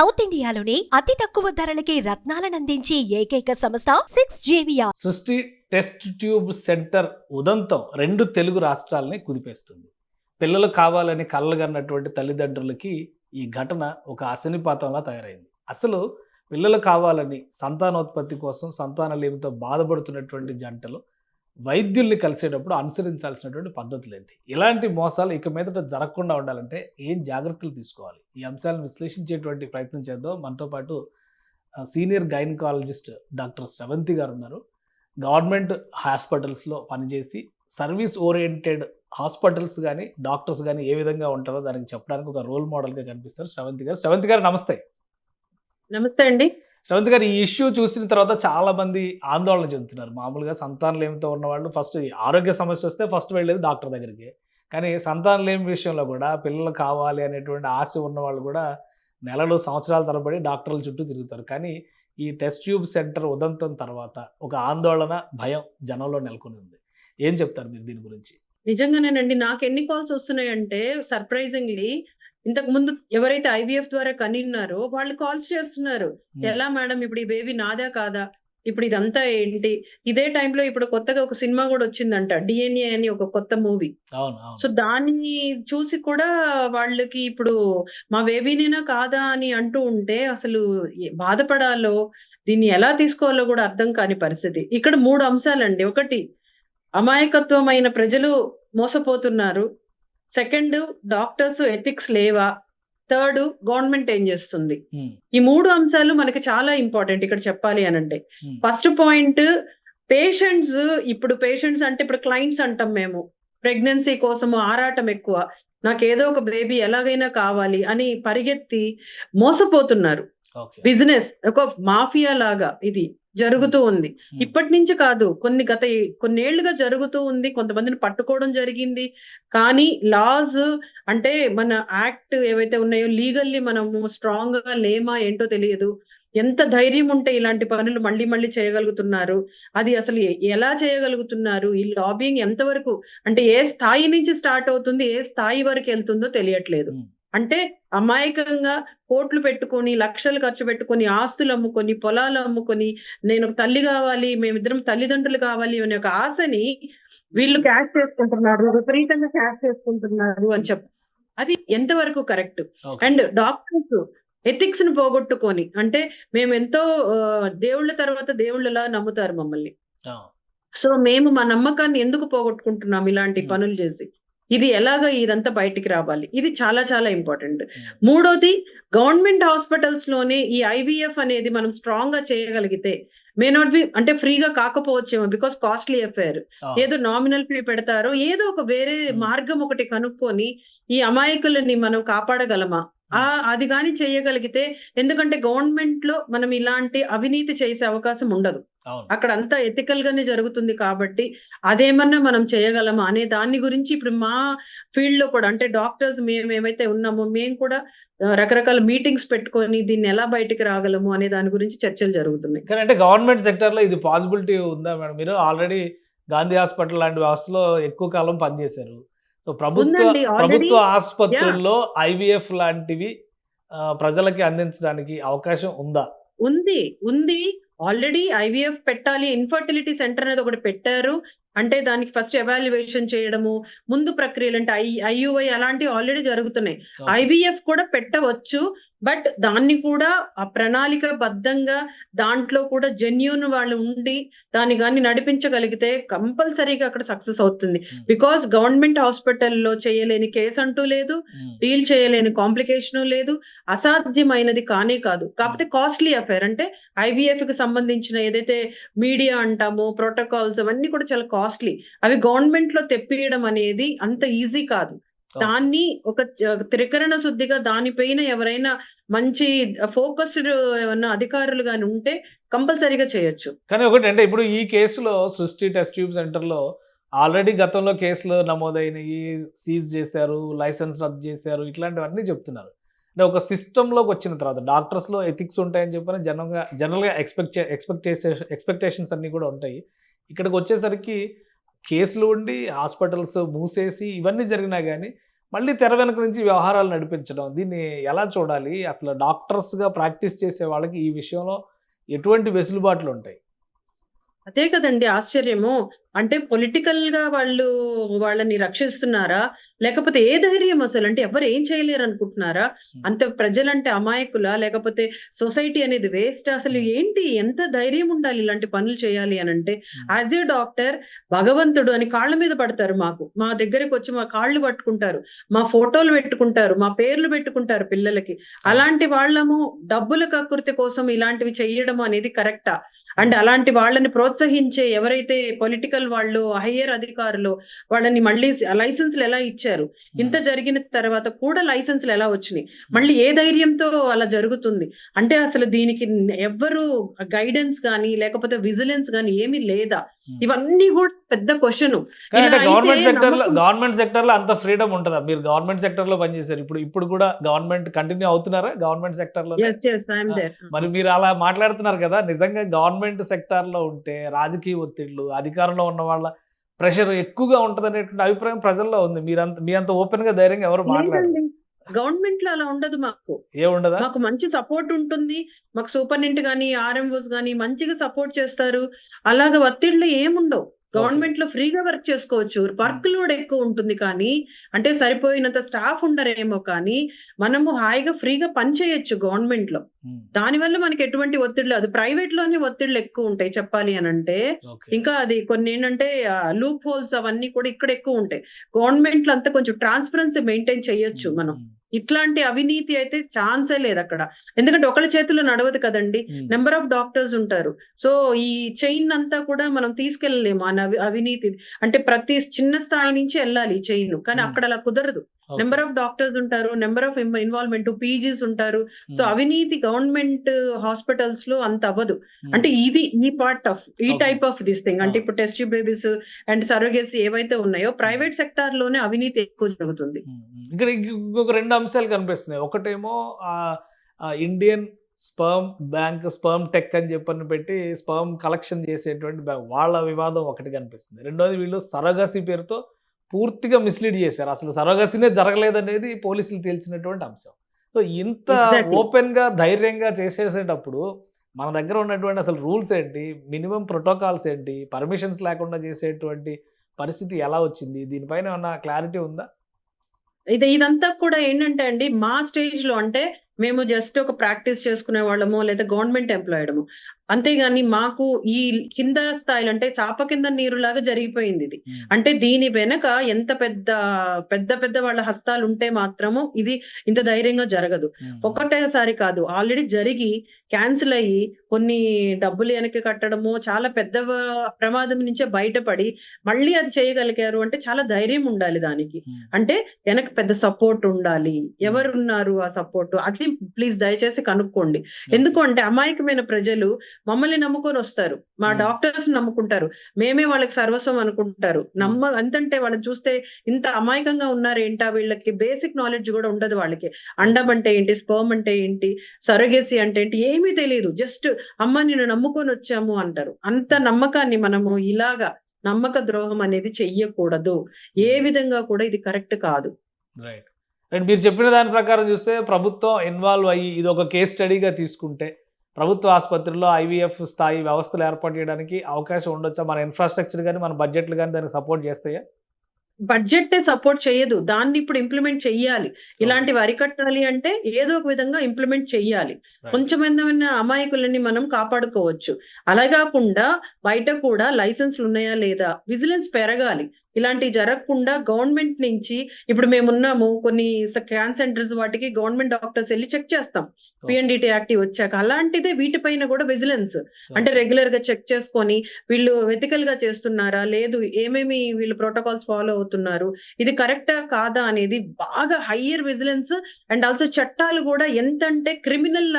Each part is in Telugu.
సౌత్ ఇండియాలోని అతి తక్కువ ధరలకి రత్నాలనందించే ఏకైక సంస్థ 6JVR. సృష్టి టెస్ట్ ట్యూబ్ సెంటర్ ఉదంతం 2 తెలుగు రాష్ట్రాలని కుదిపేస్తుంది. పిల్లలు కావాలని కలలుగన్నటువంటి తల్లిదండ్రులకి ఈ ఘటన ఒక అశనిపాతంలా తయారైంది. అసలు పిల్లలు కావాలని సంతానోత్పత్తి కోసం సంతానలేమితో బాధపడుతున్నటువంటి జంటలు వైద్యుల్ని కలిసేటప్పుడు అనుసరించాల్సినటువంటి పద్ధతులు ఏంటి? ఇలాంటి మోసాలు ఇక మీదట జరగకుండా ఉండాలంటే ఏం జాగ్రత్తలు తీసుకోవాలి? ఈ అంశాలను విశ్లేషించేటువంటి ప్రయత్నం చేద్దాం. మనతో పాటు సీనియర్ గైనకాలజిస్ట్ డాక్టర్ శ్రవంతి గారు ఉన్నారు. గవర్నమెంట్ హాస్పిటల్స్లో పనిచేసి సర్వీస్ ఓరియంటెడ్ హాస్పిటల్స్ కానీ డాక్టర్స్ కానీ ఏ విధంగా ఉంటారో దానికి చెప్పడానికి ఒక రోల్ మోడల్గా కనిపిస్తారు శ్రవంతి గారు. శ్రవంతి గారు నమస్తే. నమస్తే అండి. శ్రవంతి గారు, ఈ ఇష్యూ చూసిన తర్వాత చాలా మంది ఆందోళన చెందుతున్నారు. మామూలుగా సంతానలేమితో ఉన్నవాళ్ళు ఫస్ట్ ఆరోగ్య సమస్య వస్తే ఫస్ట్ వెళ్ళేది డాక్టర్ దగ్గరికి. కానీ సంతానలేమి విషయంలో కూడా పిల్లలు కావాలి అనేటువంటి ఆశ ఉన్నవాళ్ళు కూడా నెలలు సంవత్సరాల తరబడి డాక్టర్ల చుట్టూ తిరుగుతారు. కానీ ఈ టెస్ట్ ట్యూబ్ సెంటర్ ఉదంతం తర్వాత ఒక ఆందోళన, భయం జనంలో నెలకొని ఉంది. ఏం చెప్తారు మీరు దీని గురించి? నిజంగానేనండి. నాకు ఎన్ని కాల్స్ వస్తున్నాయంటే సర్ప్రైజింగ్లీ ఇంతకు ముందు ఎవరైతే ఐవీఎఫ్ ద్వారా కనిన్నారో వాళ్ళు కాల్స్ చేస్తున్నారు. ఎలా మేడం ఇప్పుడు ఈ బేబీ నాదా కాదా, ఇప్పుడు ఇదంతా ఏంటి? ఇదే టైంలో ఇప్పుడు కొత్తగా ఒక సినిమా కూడా వచ్చిందంట, డిఎన్ఏ అని ఒక కొత్త మూవీ. సో దాన్ని చూసి కూడా వాళ్ళకి ఇప్పుడు మా బేబీనేనా కాదా అని అంటూ ఉంటే అసలు బాధపడాలో దీన్ని ఎలా తీసుకోవాలో కూడా అర్థం కాని పరిస్థితి. ఇక్కడ 3 అంశాలండి. ఒకటి, అమాయకత్వమైన ప్రజలు మోసపోతున్నారు. సెకండ్, డాక్టర్స్ ఎథిక్స్ లేవా. థర్డ్, గవర్నమెంట్ ఏం చేస్తుంది. ఈ 3 అంశాలు మనకి చాలా ఇంపార్టెంట్ ఇక్కడ చెప్పాలి అనంటే. ఫస్ట్ పాయింట్, పేషెంట్స్ అంటే ఇప్పుడు క్లయింట్స్ అంటాం మేము. ప్రెగ్నెన్సీ కోసము ఆరాటం ఎక్కువ, నాకు ఏదో ఒక బేబీ ఎలాగైనా కావాలి అని పరిగెత్తి మోసపోతున్నారు. బిజినెస్ ఒక మాఫియా లాగా ఇది జరుగుతూ ఉంది. ఇప్పటి నుంచి కాదు, కొన్నేళ్లుగా జరుగుతూ ఉంది. కొంతమందిని పట్టుకోవడం జరిగింది. కానీ లాస్ అంటే మన యాక్ట్ ఏవైతే ఉన్నాయో లీగల్లీ మనము స్ట్రాంగ్ గా లేమా ఏంటో తెలియదు. ఎంత ధైర్యం ఉంటే ఇలాంటి పనులు మళ్ళీ మళ్ళీ చేయగలుగుతున్నారు, అది అసలు ఎలా చేయగలుగుతున్నారు, ఈ లాబింగ్ ఎంతవరకు అంటే ఏ స్థాయి నుంచి స్టార్ట్ అవుతుంది, ఏ స్థాయి వరకు వెళ్తుందో తెలియట్లేదు. అంటే అమాయకంగా కోట్లు పెట్టుకొని, లక్షలు ఖర్చు పెట్టుకొని, ఆస్తులు అమ్ముకొని, పొలాలు అమ్ముకొని, నేను ఒక తల్లి కావాలి, మేమిద్దరం తల్లిదండ్రులు కావాలి అనే ఒక ఆశని వీళ్ళు క్యాష్ చేసుకుంటున్నారు, విపరీతంగా క్యాష్ చేసుకుంటున్నారు అని అది ఎంతవరకు కరెక్ట్? అండ్ డాక్టర్స్ ఎథిక్స్ ను పోగొట్టుకొని, అంటే మేము ఎంతో దేవుళ్ళ తర్వాత దేవుళ్ళలా నమ్ముతారు మమ్మల్ని. సో మేము మా నమ్మకాన్ని ఎందుకు పోగొట్టుకుంటున్నాం ఇలాంటి పనులు చేసి? ఇది ఎలాగ ఇదంతా బయటికి రావాలి, ఇది చాలా చాలా ఇంపార్టెంట్. మూడోది, గవర్నమెంట్ హాస్పిటల్స్ లోనే ఈ ఐవీఎఫ్ అనేది మనం స్ట్రాంగ్ గా చేయగలిగితే, మే నాట్ బి అంటే ఫ్రీగా కాకపోవచ్చేమో, బికాస్ కాస్ట్లీ అఫేర్, ఏదో నామినల్ ఫీ పెడతారో, ఏదో ఒక వేరే మార్గం ఒకటి కనుక్కొని ఈ అమాయకులని మనం కాపాడగలమా అది కానీ చేయగలిగితే. ఎందుకంటే గవర్నమెంట్ లో మనం ఇలాంటి అవినీతి చేసే అవకాశం ఉండదు, అక్కడ అంతా ఎథికల్ గానే జరుగుతుంది. కాబట్టి అదేమన్నా మనం చేయగలమా అనే దాని గురించి ఇప్పుడు మా ఫీల్డ్ లో కూడా, అంటే డాక్టర్స్ మేము ఏమైతే ఉన్నామో మేము కూడా రకరకాల మీటింగ్స్ పెట్టుకొని దీన్ని ఎలా బయటికి రాగలము అనే దాని గురించి చర్చలు జరుగుతున్నాయి. కానీ అంటే గవర్నమెంట్ సెక్టర్ లో ఇది పాసిబిలిటీ ఉందా మేడం? మీరు ఆల్రెడీ గాంధీ హాస్పిటల్ లాంటి వ్యవస్థలో ఎక్కువ కాలం పనిచేశారు. సో ప్రభుత్వ ఆసుపత్రుల్లో ఐవీఎఫ్ లాంటివి ప్రజలకి అందించడానికి అవకాశం ఉందా? ఉంది. ఆల్రెడీ ఐవీఎఫ్ పెట్టాలి, ఇన్ఫర్టిలిటీ సెంటర్ అనేది ఒకటి పెట్టారు. అంటే దానికి ఫస్ట్ ఎవాల్యుయేషన్ చేయడము, ముందు ప్రక్రియలు అంటే ఐయుఐ అలాంటివి ఆల్రెడీ జరుగుతున్నాయి. ఐవీఎఫ్ కూడా పెట్టవచ్చు, బట్ దాన్ని కూడా ఆ ప్రణాళిక బద్ధంగా దాంట్లో కూడా జెన్యూన్ వాళ్ళు ఉండి దాన్ని కానీ నడిపించగలిగితే కంపల్సరీగా అక్కడ సక్సెస్ అవుతుంది. బికాస్ గవర్నమెంట్ హాస్పిటల్లో చేయలేని కేసు అంటూ లేదు, డీల్ చేయలేని కాంప్లికేషన్ లేదు, అసాధ్యమైనది కానే కాదు. కాకపోతే కాస్ట్లీ అఫేర్. అంటే ఐవీఎఫ్ కి సంబంధించిన ఏదైతే మీడియా అంటామో, ప్రోటోకాల్స్ అవన్నీ కూడా చాలా కాస్ట్లీ. అవి గవర్నమెంట్ లో తెప్పియడం అనేది అంత ఈజీ కాదు. దాన్ని ఒక త్రికరణ శుద్ధిగా దానిపైన ఎవరైనా మంచి ఫోకస్డ్ ఏమన్నా అధికారులు గాని ఉంటే కంపల్సరీగా చేయొచ్చు. కానీ ఒకటి అంటే ఇప్పుడు ఈ కేసులో సృష్టి టెస్ట్ ట్యూబ్ సెంటర్లో ఆల్రెడీ గతంలో కేసులు నమోదైనవి, సీజ్ చేశారు, లైసెన్స్ రద్దు చేశారు, ఇట్లాంటివన్నీ చెప్తున్నారు. అంటే ఒక సిస్టంలోకి వచ్చిన తర్వాత డాక్టర్స్లో ఎథిక్స్ ఉంటాయని చెప్పని జనరల్గా ఎక్స్పెక్టేషన్స్ అన్నీ కూడా ఉంటాయి. ఇక్కడికి వచ్చేసరికి కేసులు ఉండి హాస్పిటల్స్ మూసేసి ఇవన్నీ జరిగినా కానీ మళ్ళీ తెర వెనక నుంచి వ్యవహారాలు నడిపించడం, దీన్ని ఎలా చూడాలి? అసలు డాక్టర్స్‌గా ప్రాక్టీస్ చేసే వాళ్ళకి ఈ విషయంలో ఎటువంటి వెసులుబాట్లు ఉంటాయి? అదే కదండీ ఆశ్చర్యము. అంటే పొలిటికల్‌గా వాళ్ళు వాళ్ళని రక్షిస్తున్నారా? లేకపోతే ఏ ధైర్యం అసలు? అంటే ఎవరు ఏం చేయలేరనుకుంటున్నారా? హ్మ్. అంత ప్రజలంటే అమాయకులా? లేకపోతే సొసైటీ అనేది వేస్టా? అసలు ఏంటి? ఎంత ధైర్యం ఉండాలి ఇలాంటి పనులు చేయాలి అనంటే? హ్మ్. యాస్ ఎ డాక్టర్ భగవంతుడు అని కాళ్ళ మీద పడతారు మాకు. మా దగ్గరకొచ్చి మా కాళ్ళు పట్టుకుంటారు. మా ఫోటోలు పెట్టుకుంటారు. మా పేర్లు పెట్టుకుంటారు పిల్లలకి. అవును. అలాంటి వాళ్ళము డబ్బుల కక్కుర్తి కోసం ఇలాంటివి చెయ్యడం అనేది కరెక్టా? అండ్ అలాంటి వాళ్ళని ప్రోత్సహించే ఎవరైతే పొలిటికల్ వాళ్ళు, హైయ్యర్ అధికారులు వాళ్ళని మళ్ళీ లైసెన్స్‌లు ఎలా ఇచ్చారు? ఇంత హ్మ్. జరిగిన తర్వాత కూడా లైసెన్స్‌లు ఎలా వచ్చినాయి? హ్మ్. మళ్ళీ ఏ ధైర్యంతో అలా జరుగుతుంది? అంటే అసలు దీనికి ఎవ్వరు గైడెన్స్ గాని, లేకపోతే విజిలెన్స్ గాని ఏమీ లేదా? హ్మ్. ఇవన్నీ గూడా పెద్ద క్వెషను. కానీ ఇలా అంటే అయితే నమ్మకం గవర్నమెంట్ సెక్టార్‌లో అంత ఫ్రీడమ్ ఉంటదా? మీరు గవర్నమెంట్ సెక్టార్‌లో పనిచేశారు. ఇప్పుడు కూడా గవర్నమెంట్ కంటిన్యూ అవుతున్నారా గవర్నమెంట్ సెక్టార్‌లోనే? Yes. Yes. I am ah! There. మరి మీరు అలా మాట్లాడుతున్నారు కదా! నిజంగా గవర్నమెంట్ సెక్టార్‌లో ఉంటే రాజకీయ ఒత్తిడులు, అధికారంలో ఉన్న వాళ్ళ ప్రెషర్ ఎక్కువగా ఉంటదనేటువంటి అభిప్రాయం ప్రజల్లో ఉంది. మీ అంత ఓపెన్‌గా ధైర్యంగా ఎవరు మాట్లాడరు. లేదండి. గవర్నమెంట్‌లో అలా ఉండదు మాకు. ఏముండదా? మాకు మంచి సపోర్ట్ ఉంటుంది. మాకు సూపరింటెండెంట్ గాని, ఆర్ఎంఓస్ గాని మంచిగా సపోర్ట్ చేస్తారు. అలాగా ఒత్తిడులు ఏముండవు. ఓకే. గవర్నమెంట్‌లో ఫ్రీగా వర్క్ చేసుకోవచ్చు. హ్మ్. వర్క్ లోడ్ ఎక్కువ ఉంటుంది కానీ, అంటే సరిపోయినంత స్టాఫ్ ఉండరేమో కానీ, మనము హాయిగా ఫ్రీగా పని చేయొచ్చు గవర్నమెంట్‌లో. హ్మ్. దానివల్ల మనకి ఎటువంటి ఒత్తిడి లేదు. ప్రైవేట్‌లోనే ఒత్తిడులు ఎక్కువ ఉంటాయి చెప్పాలి అనంటే. ఓకే. ఇంకా అది కొన్నేంటంటే లూప్ హోల్స్ అవన్నీ కూడా ఇక్కడ ఎక్కువ ఉంటాయి. గవర్నమెంట్‌లో అంతా కొంచెం ట్రాన్స్‌పరెన్సీ మెయింటైన్ చేయొచ్చు హ్మ్. మనం. హ్మ్. ఇట్లాంటి అవినీతి అయితే ఛాన్సే లేదక్కడ. ఎందుకంటే ఒకళ్ళ చేతుల్లో నడవదు కదండీ! హ్మ్. నంబర్ ఆఫ్ డాక్టర్స్ ఉంటారు. సో, ఈ చైన్ అంతా కూడా మనం తీసుకెళ్ళలేము. అవినీతి అంటే ప్రతి చిన్న స్థాయి నుంచి ఎళ్ళాలి ఈ చైను. కానీ హ్మ్. అక్కడ అలా కుదరదు. ఓకే. నంబర్ ఆఫ్ డాక్టర్స్ ఉంటారు. నంబర్ ఆఫ్ ఇన్వాల్వ్‌మెంట్ పీజీస్ ఉంటారు. సో, హ్మ్. అవినీతి గవర్నమెంట్ హాస్పిటల్స్‌లో అంత అవ్వదు. హ్మ్. అంటే ఇది ఈ okay. Type of this thing. అంటే అవును. ఇప్పుడు test tube babies and surrogacy ఏవైతే ఉన్నాయో హ్మ్. ప్రైవేట్ సెక్టార్‌లోనే అవినీతి ఎక్కువ జరుగుతుంది. హ్మ్. హ్మ్. ఇక్కడ ఇంకొక 2 అంశాలు కనిపిస్తున్నాయి. ఒకటేమో ఆహ్, ఇండియన్ స్పెర్మ్ టెక్ అని చెప్పని పెట్టి స్పెర్మ్ కలెక్షన్ చేసేటువంటి వాళ్ళ వివాదం ఒకటి కనిపిస్తుంది. రెండోది వీళ్ళు సరోగసీ పేరుతో పూర్తిగా మిస్‌లీడ్ చేశారు. అసలు సరోగసీనే జరగలేదనేది పోలీసులు తేల్చినటువంటి అంశం. సో, ఇంత ఎగ్జాక్ట్‌లీ. ఓపెన్‌గా, ధైర్యంగా చేసేసేటప్పుడు మన దగ్గర ఉన్నటువంటి అసలు రూల్స్ ఏంటి? మినిమమ్ ప్రోటోకాల్స్ ఏంటి? పర్మిషన్స్ లేకుండా చేసేటువంటి పరిస్థితి ఎలా వచ్చింది? దీనిపైన ఏమన్నా క్లారిటీ ఉందా? ఇదంతా కూడా ఏంటంటే అండి, మా స్టేజ్‌లో అంటే మేము జస్ట్ ఒక ప్రాక్టీస్ చేసుకునేవాళ్ళము. లేదా గవర్నమెంట్ ఎంప్లాయిడము. అంతేగాని మాకు ఈ కింద స్థాయిలో అంటే చాప కింద నీరులాగా జరిగిపోయిందిది. హ్మ్. అంటే దీని వెనక ఎంత పెద్ద వాళ్ళ హస్తాలుంటే మాత్రము ఇది ఇంత ధైర్యంగా జరగదు. హ్మ్. ఒకటేసారి కాదు. ఆల్రెడీ జరిగి క్యాన్సెల్ అయ్యి కొన్ని డబ్బులు వెనక్కి కట్టడము, చాలా పెద్ద ప్రమాదం నుంచే బయటపడి మళ్ళీ అది చేయగలిగారు అంటే చాలా ధైర్యం ఉండాలి దానికి. హ్మ్. అంటే వెనక పెద్ద సపోర్ట్ ఉండాలి. హ్మ్. ఎవరున్నారు ఆ సపోర్ట్? అది ప్లీజ్ దయచేసి కనుక్కోండి. ఓకే. ఎందుకు అంటే అమాయకమైన ప్రజలు మమ్మల్ని నమ్ముకొనొస్తారు. మా హ్మ్. డాక్టర్స్‌ని నమ్ముకుంటారు. మేమే వాళ్ళకి సర్వస్వం అనుకుంటారు. హ్మ్. ఎంతంటే వాళ్ళని చూస్తే ఇంత అమాయకంగా ఉన్నారేంటా వీళ్ళకి బేసిక్ నాలెడ్జ్ గూడా ఉండదు వాళ్ళకి. అండం ఓకే. అంటే ఏంటి? స్పెర్మ్ అంటే ఏంటి? సరోగసీ అంటే ఏంటి? ఏమీ తెలీదు. జస్ట్ అమ్మ నిన్ను నమ్ముకొనొచ్చాము అంటారు. అంత హ్మ్. నమ్మకాన్ని మనము ఇలాగా నమ్మక ద్రోహం అనేది చెయ్యకూడదు. ఏ హ్మ్. విధంగా కూడా ఇది కరెక్ట్ కాదు. రైట్. అండ్ మీరు చెప్పిన దాని ప్రకారం చూస్తే ప్రభుత్వం ఇన్వాల్వ్ అయ్యి ఇదొక కేస్ స్టడీగా తీసుకుంటే, ప్రభుత్వ ఆసుపత్రుల్లో ఐవీఎఫ్ స్థాయి వ్యవస్థలు ఏర్పాటు చేయడానికి అవకాశం ఉండొచ్చా? మన ఇన్‌ఫ్రాస్ట్రక్చర్ గాని, మన బడ్జెట్‌లు గాని దానికి సపోర్ట్ చేస్తాయా? బడ్జెట్టే సపోర్ట్ చేయదు. దాన్ని ఇప్పుడు ఇంప్లిమెంట్ చెయ్యాలి. ఓకే. ఇలాంటివి అరికట్టాలి అంటే ఏదో ఒక విధంగా ఇంప్లిమెంట్ చెయ్యాలి. రైట్. కొంచెమేమన్నా అమాయకులని మనం కాపాడుకోవచ్చు. అలా గాకుండా బయట కూడా లైసెన్స్‌లున్నాయా లేదా? విజిలెన్స్ పెరగాలి. ఇలాంటివి జరగకుండా గవర్నమెంట్ నుంచి ఇప్పుడు మేమున్నాము కొన్ని స్కాన్ సెంటర్స్ వాటికి గవర్నమెంట్ డాక్టర్స్ ఎళ్లి చెక్ చేస్తాం. ఓకే. పీఎన్‌డీటీ యాక్ట్ వచ్చాక. అలాంటిదే వీటిపైన గూడా విజిలెన్స్. అంటే ఓకే. రెగ్యులర్‌గా చెక్ చేసుకొని వీళ్ళు ఎథికల్‌గా చేస్తున్నారా? లేదు ఏమేమి వీళ్ళు ప్రోటోకాల్స్ ఫాలో అవుతున్నారు? ఇది కరెక్టా? కాదా? అనేది బాగా హైయర్ విజిలెన్స్ అండ్ ఆల్సో చట్టాలు గూడా ఎంతంటే క్రిమినల్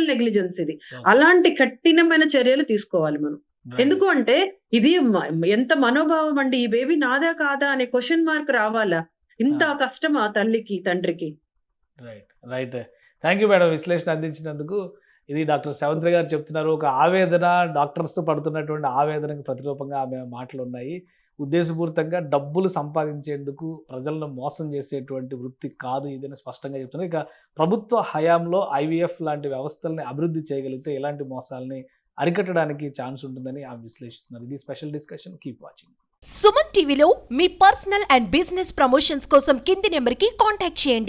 నెగ్లిజెన్స్ ఇది. ఓకే. అలాంటి కఠినమైన చర్యలు తీసుకోవాలి మనం. రైట్. ఎందుకు అంటే ఇది ఎంత మనోభావం అండి. ఈ బేబీ నాదా? కాదా? అనే క్వెషన్ మార్క్ రావాలా? ఇంత ఆ! కష్టమా తల్లికి, తండ్రికి? Right. Right. Thank you madam విశ్లేషణ అందించినందుకు. ఇది డాక్టర్ శ్రవంతి గారు చెప్తున్నారు. ఒక ఆవేదన డాక్టర్స్ పడుతున్నటువంటి ఆవేదనకు ప్రతిరూపంగా ఆమె మాటలున్నాయి. ఉద్దేశపూరితంగా డబ్బులు సంపాదించేందుకు ప్రజలను మోసం చేసేటువంటి వృత్తి కాదు ఇదని స్పష్టంగా చెప్తున్నారు. ఇక ప్రభుత్వ హయాంలో ఐవీఎఫ్ లాంటి వ్యవస్థల్ని అభివృద్ధి చేయగలిగితే ఇలాంటి మోసాలని అరికట్టడానికి ఛాన్స్ ఉంటుందని ఆమె విశ్లేషిస్తున్నారు. ఇది special discussion. Keep watching. Suman టీవీలో మీ పర్సనల్ అండ్ బిజినెస్ ప్రమోషన్స్ కోసం కింది నెంబర్కి కాంటాక్ట్ చేయండి.